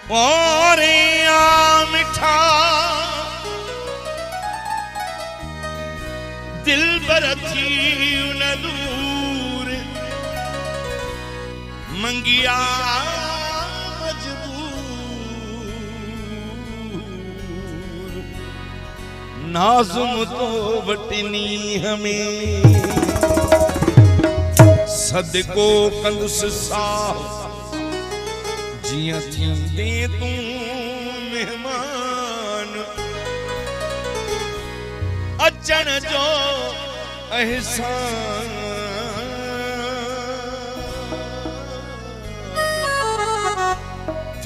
और आ मिठा दिल बरथी उन दूर मंगिया मजबूर नाजुम तो वटनी हमें सदको कंदुस साह जिया थींदे तू मेहमान अचण जो एहसान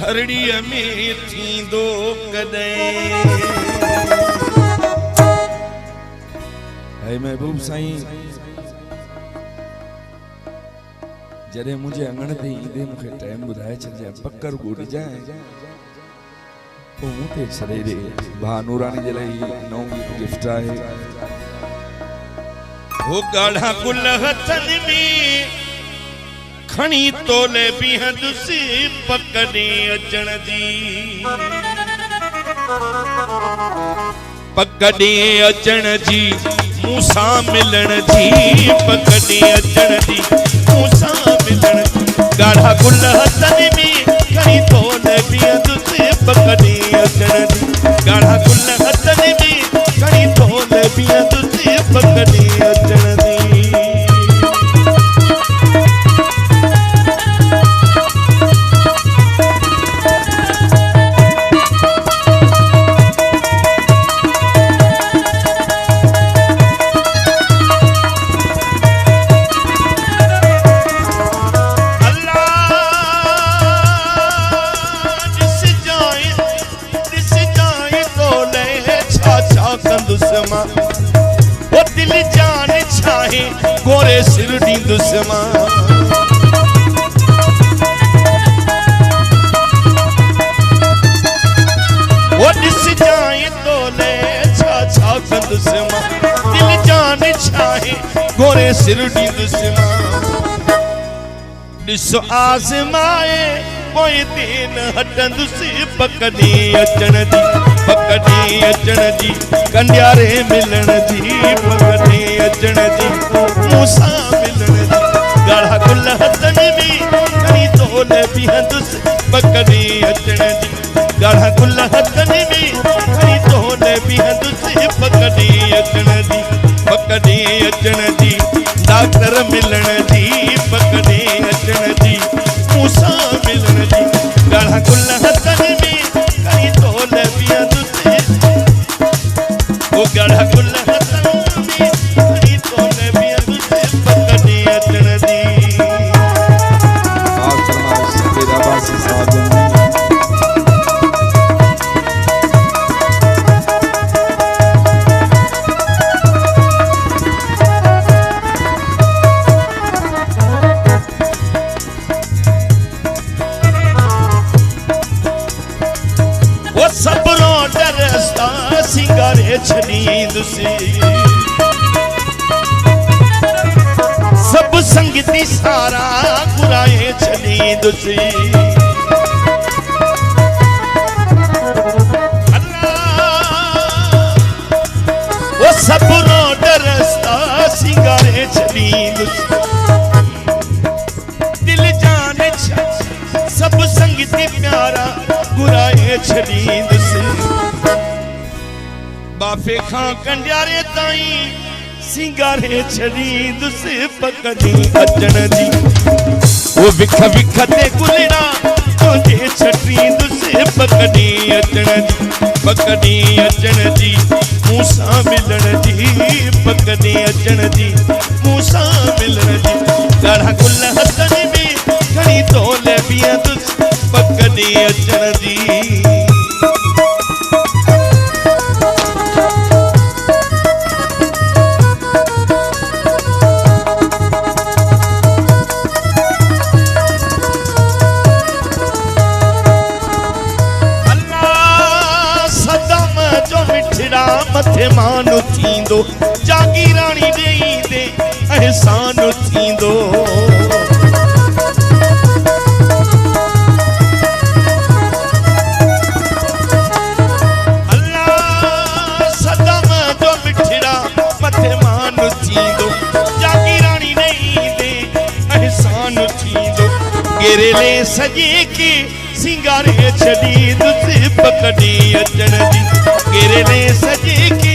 थरड़ीअ में थींदो कॾहिं। है महबूब साईं जरे मुझे अंगण ते ईंदे मूंखे टाइम ॿुधाए छॾिजांइ पकर ॻोल्हिजांइ पोइ मूं ते छॾे ॾे भा नूरानी जे लाइ नओं गिफ्ट आहे। हो ॻाढ़ा गुल हथनि में खणी तोले बीहंदुसि पकड़े अचण जी पकड़े अचण जी मूंसां मिलण जी पकड़े अचण जी मूंसां मिलण ॻाढ़ा गुल हथनि में खणी तोले बीहंदुसि पकड़े अचण जी ॻाढ़ा गुल हथनि में खणी तोले बीहंदुसि पकड़े अचण जी। वो दिल जान चाहे गोरे सिर दुश्मा वो दिस जाए तो ले छा दुश्मा दिल जान चाहे गोरे सिर दुश्मा दिस आजमाए कोई दिन हटंदुसि पकड़ी अचण जी पकड़ी अचण जी कंडियारे मिलण जी पकड़ी अचण जी मूंसां मिलण जी ॻाढ़ा गुल हथनि में खणी तोले बीहंदुसि पकड़ी अचण जी ॻाढ़ा गुल हथनि में खणी तोले बीहंदुसि पकड़ी अचण जी पकड़ी अचण जी डॉक्टर मिलण जी पकड़ी अचण जी मूंसां मिलण जी ॻाढ़ा गुल हथनि में खणी तोले बीहंदुसि वो ॻाढ़ा गुल हथनि में खणी तोले बीहंदुसि पकड़ी अचण जी। सिंगारे छॾींदुसि सब संगती सारा घुराए छॾींदुसि वो सब रोड रस्ता सिंगारे छॾींदुसि दिल जान सब संगती प्यारा घुराए छॾींदुसि बाफे खां कंडियारे ताईं सिंगारे छॾींदुसि पकड़ी अचण जी वो विख विख ते गुलड़ा तुंहिंजे छॾींदुसि पकड़ी अचण जी पकड़ी अचण जी मूंसां मिलण जी पकड़ी अचण जी मूंसां मिलण जी ॻाढ़ा गुल हथनि में खणी तोले बीहंदुसि पकड़ी अचण जी। मथे मानो थींदो जागीरानी ॾेईंदे एहसान थींदो सानु थींदो गेरेले सजे के सिंगारे छड़ी दुस पकड़ी अचण जी गेरेले सजे के